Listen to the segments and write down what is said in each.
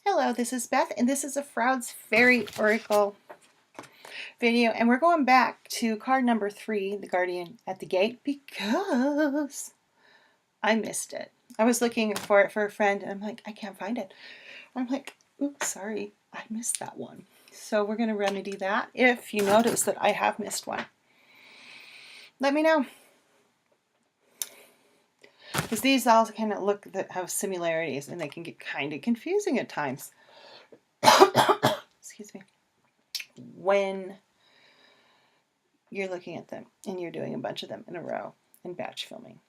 Hello, this is Beth, and this is a Froud's Fairy Oracle video, and we're going back to card number 3, the Guardian at the Gate, because I missed it. I was looking for it for a friend, and I'm like, I can't find it. I'm like, oops, sorry, I missed that one. So we're going to remedy that. If you notice that I have missed one, let me know. Because these all kind of look that have similarities, and they can get kind of confusing at times. Excuse me. When you're looking at them and you're doing a bunch of them in a row in batch filming.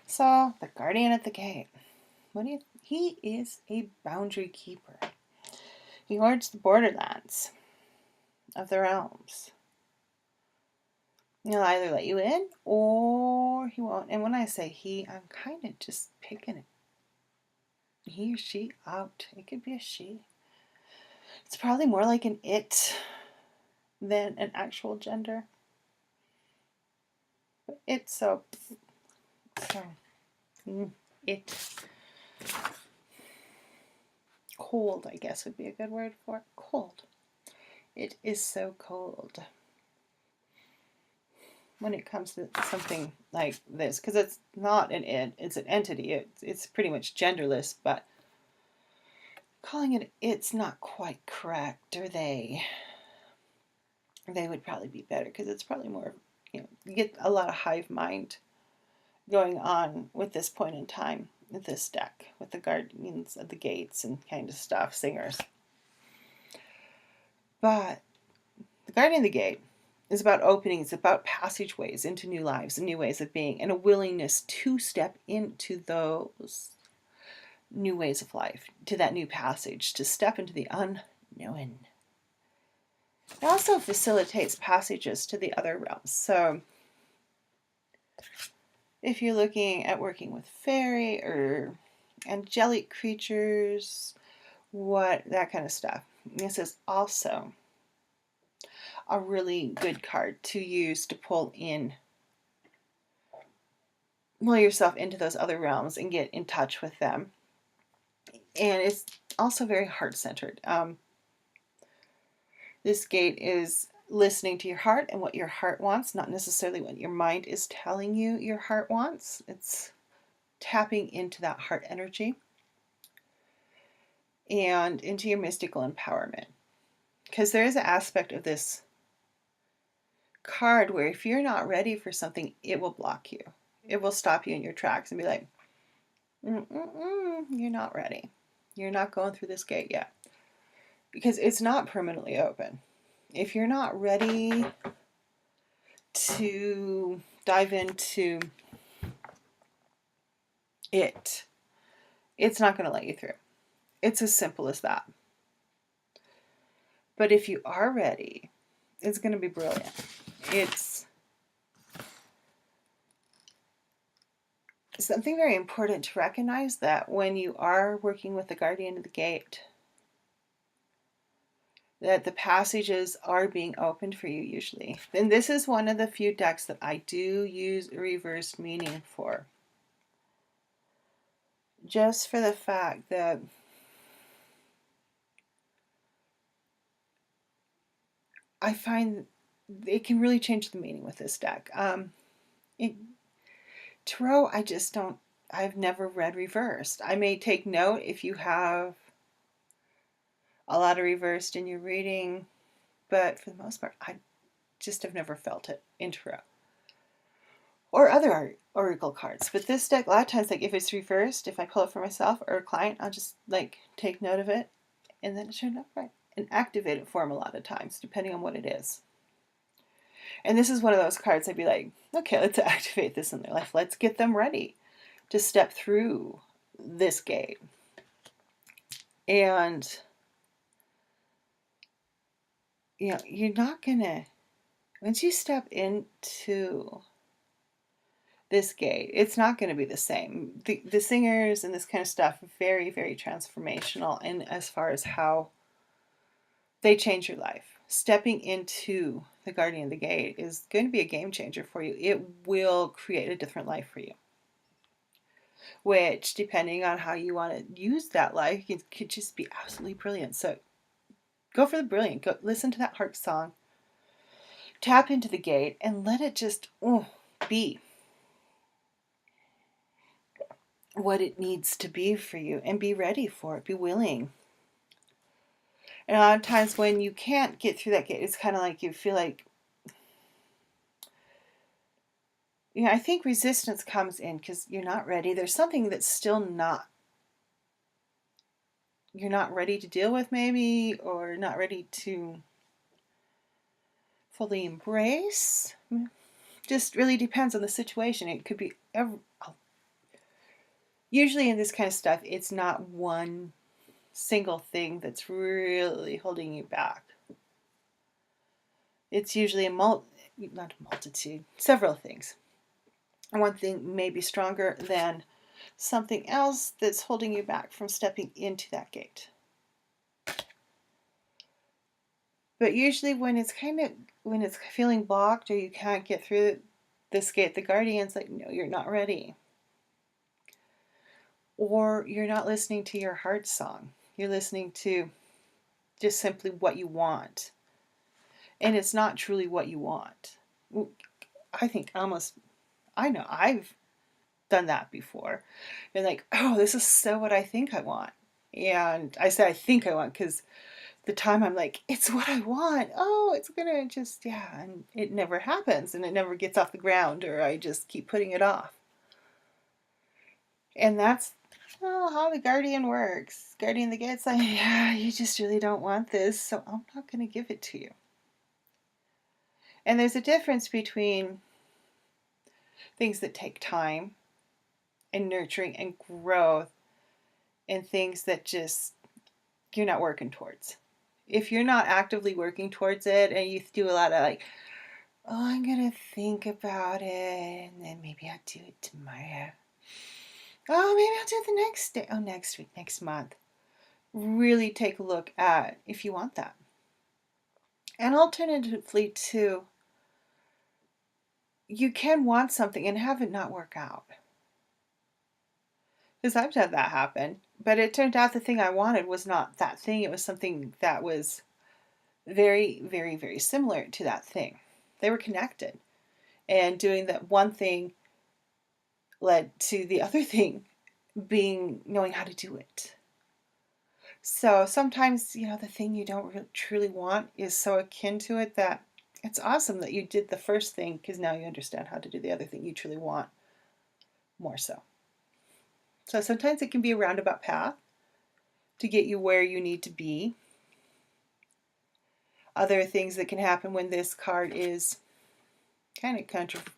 So, the Guardian at the Gate. He is a boundary keeper. He guards the borderlands of the realms. He'll either let you in or he won't. And when I say he, I'm kind of just picking it. He or she out. It could be a she. It's probably more like an it than an actual gender. But it's so it. Cold, I guess, would be a good word for it. Cold. It is so cold when it comes to something like this, because it's not an it, it's an entity. It's pretty much genderless, but calling it it's not quite correct, or they would probably be better, because it's probably more, you get a lot of hive mind going on with this point in time with this deck, with the Guardians of the Gates and kind of stuff, singers. But the Guardian of the Gate is about openings, about passageways into new lives and new ways of being, and a willingness to step into those new ways of life, to that new passage, to step into the unknown. It also facilitates passages to the other realms. So if you're looking at working with fairy or angelic creatures, that kind of stuff, this is also a really good card to use to pull yourself into those other realms and get in touch with them. And it's also very heart-centered. This gate is listening to your heart and what your heart wants, not necessarily what your mind is telling you your heart wants. It's tapping into that heart energy and into your mystical empowerment. Because there is an aspect of this card where if you're not ready for something, it will block you. It will stop you in your tracks and be like, you're not ready. You're not going through this gate yet. Because it's not permanently open. If you're not ready to dive into it, it's not going to let you through. It's as simple as that. But if you are ready, it's going to be brilliant. It's something very important to recognize, that when you are working with the Guardian of the Gate, that the passages are being opened for you usually. And this is one of the few decks that I do use reversed meaning for. Just for the fact that I find it can really change the meaning with this deck. Tarot, I've never read reversed. I may take note if you have a lot of reversed in your reading, but for the most part, I just have never felt it in tarot or other oracle cards. But this deck, a lot of times, like if it's reversed, if I pull it for myself or a client, I'll just like take note of it, and then it showed up right and activate it for them a lot of times, depending on what it is. And this is one of those cards I'd be like, okay, let's activate this in their life. Let's get them ready to step through this gate. And you're not gonna, once you step into this gate, it's not going to be the same. The singers and this kind of stuff are very, very transformational, and as far as how they change your life. Stepping into the Guardian of the Gate is going to be a game changer for you. It will create a different life for you. which, depending on how you want to use that life, it could just be absolutely brilliant. So go for the brilliant. Go listen to that heart song. Tap into the gate and let it just be what it needs to be for you, and be ready for it. Be willing. And a lot of times when you can't get through that gate, it's kind of like you feel like, I think resistance comes in because you're not ready. There's something that's still you're not ready to deal with, maybe, or not ready to fully embrace. Just really depends on the situation. It could be usually in this kind of stuff, it's not one single thing that's really holding you back. It's usually not a multitude, several things. And one thing may be stronger than something else that's holding you back from stepping into that gate. But usually when it's feeling blocked, or you can't get through this gate, the Guardian's like, no, you're not ready. Or you're not listening to your heart song. You're listening to just simply what you want. And it's not truly what you want. I know I've done that before. You're like, oh, this is so what I think I want. And I say I think I want because the time I'm like, it's what I want. Oh, it's gonna just, and it never happens, and it never gets off the ground, or I just keep putting it off. And that's how the Guardian works. Guardian the Gate's like, yeah, you just really don't want this, so I'm not gonna give it to you. And there's a difference between things that take time and nurturing and growth, and things that just you're not working towards. If you're not actively working towards it, and you do a lot of like, oh, I'm going to think about it, and then maybe I'll do it tomorrow. Oh, maybe I'll do it the next day. Oh, next week, next month. Really take a look at if you want that. And alternatively, too, you can want something and have it not work out. Because I've had that happen. But it turned out the thing I wanted was not that thing. It was something that was very, very, very similar to that thing. They were connected. And doing that one thing led to the other thing being knowing how to do it. So sometimes, the thing you don't really, truly want is so akin to it that it's awesome that you did the first thing, because now you understand how to do the other thing you truly want more so. So sometimes it can be a roundabout path to get you where you need to be. Other things that can happen when this card is kind of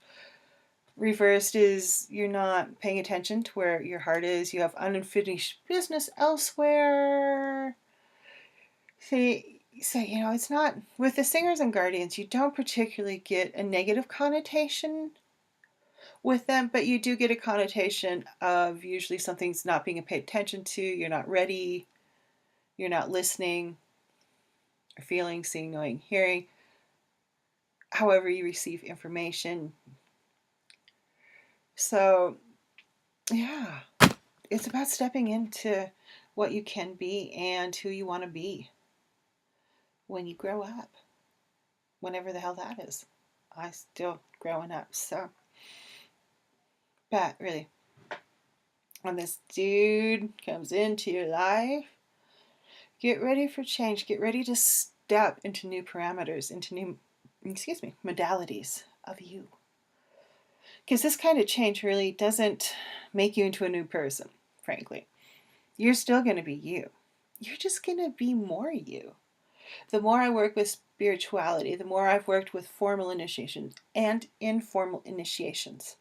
reversed is you're not paying attention to where your heart is. You have unfinished business elsewhere. See, so, it's not, with the Singers and Guardians, you don't particularly get a negative connotation with them, but you do get a connotation of usually something's not being paid attention to, you're not ready, you're not listening, or feeling, seeing, knowing, hearing, however you receive information. So, yeah, it's about stepping into what you can be and who you want to be when you grow up, whenever the hell that is. I'm still growing up, so. But really, when this dude comes into your life, get ready for change. Get ready to step into new parameters, into new, modalities of you. Because this kind of change really doesn't make you into a new person, frankly. You're still going to be you. You're just going to be more you. The more I work with spirituality, the more I've worked with formal initiations and informal initiations,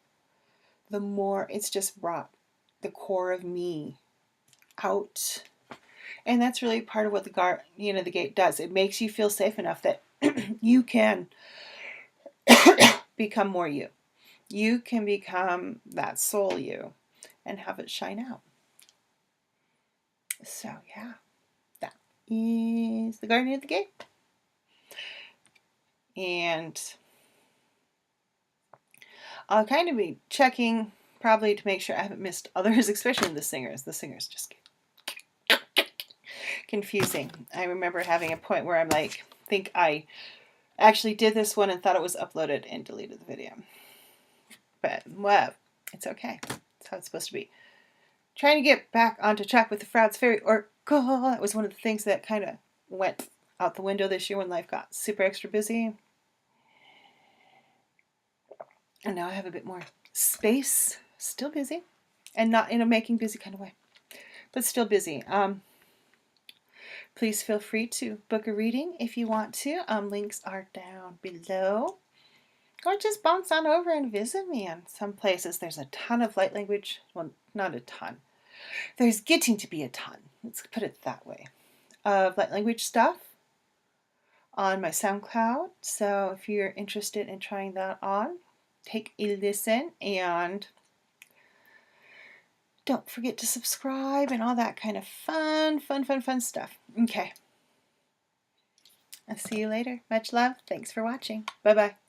the more it's just brought the core of me out. And that's really part of what the gate does. It makes you feel safe enough that you can become more you. You can become that soul you and have it shine out. So, yeah, that is the Guardian of the Gate. And I'll kind of be checking probably to make sure I haven't missed others, especially the singers. The singers just get confusing. I remember having a point where I'm like, think I actually did this one and thought it was uploaded and deleted the video. But, well, it's okay. That's how it's supposed to be. Trying to get back onto track with the Froud's Fairy Oracle. That was one of the things that kind of went out the window this year when life got super extra busy. And now I have a bit more space. Still busy. And not in a making busy kind of way. But still busy. Please feel free to book a reading if you want to. Links are down below. Or just bounce on over and visit me in some places. There's a ton of light language. Well, not a ton. There's getting to be a ton. Let's put it that way. Of light language stuff on my SoundCloud. So if you're interested in trying that on, take a listen and don't forget to subscribe and all that kind of fun stuff. Okay. I'll see you later. Much love. Thanks for watching. Bye-bye.